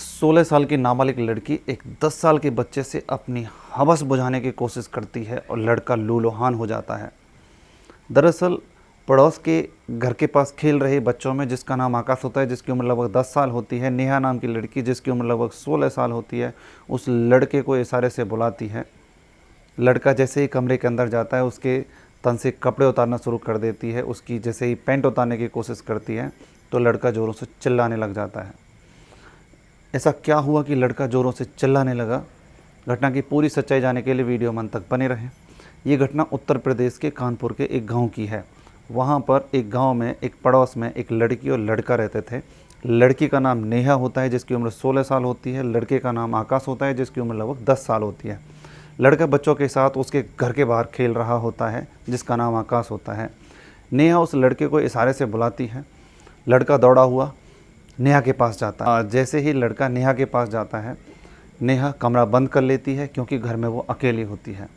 16 साल की नाबालिग लड़की एक 10 साल के बच्चे से अपनी हवस बुझाने की कोशिश करती है और लड़का लूलुहान हो जाता है। दरअसल पड़ोस के घर के पास खेल रहे बच्चों में जिसका नाम आकाश होता है, जिसकी उम्र लगभग 10 साल होती है, नेहा नाम की लड़की जिसकी उम्र लगभग 16 साल होती है, उस लड़के को इशारे से बुलाती है। लड़का जैसे ही कमरे के अंदर जाता है उसके तन से कपड़े उतारना शुरू कर देती है। उसकी जैसे ही पैंट उतारने की कोशिश करती है तो लड़का ज़ोरों से चिल्लाने लग जाता है। ऐसा क्या हुआ कि लड़का ज़ोरों से चिल्लाने लगा? घटना की पूरी सच्चाई जानने के लिए वीडियो में अंत तक बने रहें। ये घटना उत्तर प्रदेश के कानपुर के एक गांव की है। वहाँ पर एक गांव में एक पड़ोस में एक लड़की और लड़का रहते थे। लड़की का नाम नेहा होता है जिसकी उम्र 16 साल होती है। लड़के का नाम आकाश होता है जिसकी उम्र लगभग 10 साल होती है। लड़का बच्चों के साथ उसके घर के बाहर खेल रहा होता है जिसका नाम आकाश होता है। नेहा उस लड़के को इशारे से बुलाती है। लड़का दौड़ा हुआ नेहा के पास जाता है। जैसे ही लड़का नेहा के पास जाता है, नेहा कमरा बंद कर लेती है क्योंकि घर में वो अकेली होती है।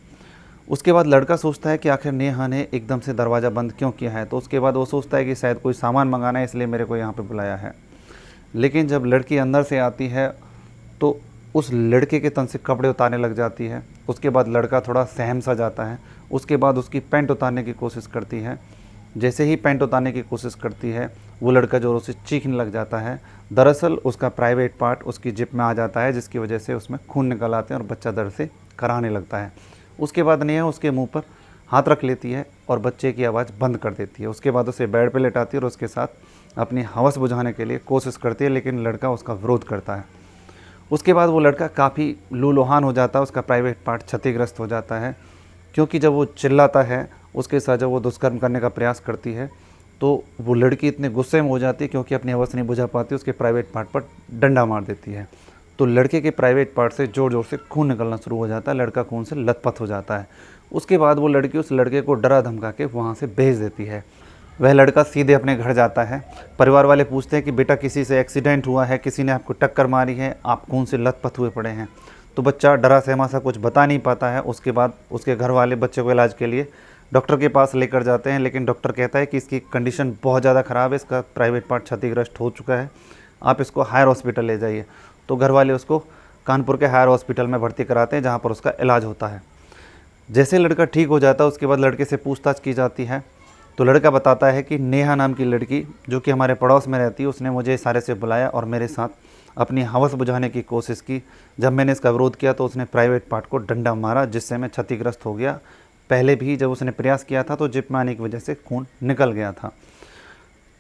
उसके बाद लड़का सोचता है कि आखिर नेहा ने एकदम से दरवाज़ा बंद क्यों किया है। तो उसके बाद वो सोचता है कि शायद कोई सामान मंगाना है इसलिए मेरे को यहाँ पे बुलाया है। लेकिन जब लड़की अंदर से आती है तो उस लड़के के तन से कपड़े उतारने लग जाती है। उसके बाद लड़का थोड़ा सहम सा जाता है। उसके बाद उसकी पैंट उतारने की कोशिश करती है। जैसे ही पैंट उतारने की कोशिश करती है वो लड़का ज़ोरों से चीखने लग जाता है। दरअसल उसका प्राइवेट पार्ट उसकी जिप में आ जाता है जिसकी वजह से उसमें खून निकल आते हैं और बच्चा दर्द से कराहने लगता है। उसके बाद नेहा उसके मुंह पर हाथ रख लेती है और बच्चे की आवाज़ बंद कर देती है। उसके बाद उसे बेड पर लेटाती है और उसके साथ अपनी हवस बुझाने के लिए कोशिश करती है, लेकिन लड़का उसका विरोध करता है। उसके बाद वो लड़का काफ़ी लूलुहान हो जाता है। उसका प्राइवेट पार्ट क्षतिग्रस्त हो जाता है क्योंकि जब वो चिल्लाता है उसके साथ जब वो दुष्कर्म करने का प्रयास करती है तो वो लड़की इतने गुस्से में हो जाती है क्योंकि अपनी हवस नहीं बुझा पाती, उसके प्राइवेट पार्ट पर डंडा मार देती है। तो लड़के के प्राइवेट पार्ट से ज़ोर ज़ोर से खून निकलना शुरू हो जाता है। लड़का खून से लथपथ हो जाता है। उसके बाद वो लड़की उस लड़के को डरा धमका के वहाँ से भेज देती है। वह लड़का सीधे अपने घर जाता है। परिवार वाले पूछते हैं कि बेटा किसी से एक्सीडेंट हुआ है, किसी ने आपको टक्कर मारी है, आप खून से लथपथ हुए पड़े हैं। तो बच्चा डरा सहमा सा कुछ बता नहीं पाता है। उसके बाद उसके घर वाले बच्चे को इलाज के लिए डॉक्टर के पास लेकर जाते हैं, लेकिन डॉक्टर कहता है कि इसकी कंडीशन बहुत ज़्यादा ख़राब है, इसका प्राइवेट पार्ट क्षतिग्रस्त हो चुका है, आप इसको हायर हॉस्पिटल ले जाइए। तो घर वाले उसको कानपुर के हायर हॉस्पिटल में भर्ती कराते हैं जहाँ पर उसका इलाज होता है। जैसे लड़का ठीक हो जाता है उसके बाद लड़के से पूछताछ की जाती है तो लड़का बताता है कि नेहा नाम की लड़की जो कि हमारे पड़ोस में रहती है, उसने मुझे इशारे से बुलाया और मेरे साथ अपनी हवस बुझाने की कोशिश की। जब मैंने इसका विरोध किया तो उसने प्राइवेट पार्ट को डंडा मारा जिससे मैं क्षतिग्रस्त हो गया। पहले भी जब उसने प्रयास किया था तो जिप में आने की वजह से खून निकल गया था।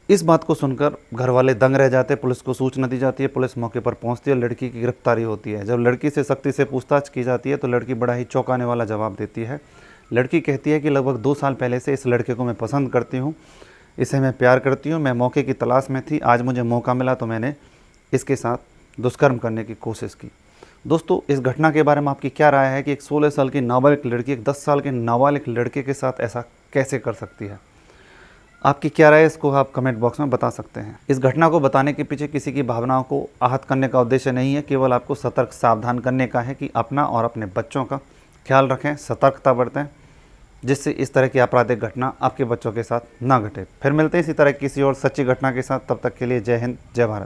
इस बात को सुनकर घर वाले दंग रह जाते हैं। पुलिस को सूचना दी जाती है। पुलिस मौके पर पहुंचती है, लड़की की गिरफ्तारी होती है। जब लड़की से सख्ती से पूछताछ की जाती है तो लड़की बड़ा ही चौंकाने वाला जवाब देती है। लड़की कहती है कि लगभग 2 साल पहले से इस लड़के को मैं पसंद करती हूँ, इसे मैं प्यार करती हूँ, मैं मौके की तलाश में थी, आज मुझे मौका मिला तो मैंने इसके साथ दुष्कर्म करने की कोशिश की। दोस्तों, इस घटना के बारे में आपकी क्या राय है कि एक 16 साल की नाबालिग लड़की एक 10 साल के नाबालिग लड़के के साथ ऐसा कैसे कर सकती है? आपकी क्या राय है, इसको आप कमेंट बॉक्स में बता सकते हैं। इस घटना को बताने के पीछे किसी की भावनाओं को आहत करने का उद्देश्य नहीं है, केवल आपको सतर्क सावधान करने का है कि अपना और अपने बच्चों का ख्याल रखें, सतर्कता बरतें, जिससे इस तरह की आपराधिक घटना आपके बच्चों के साथ ना घटे। फिर मिलते हैं इसी तरह किसी और सच्ची घटना के साथ। तब तक के लिए जय हिंद, जय भारत।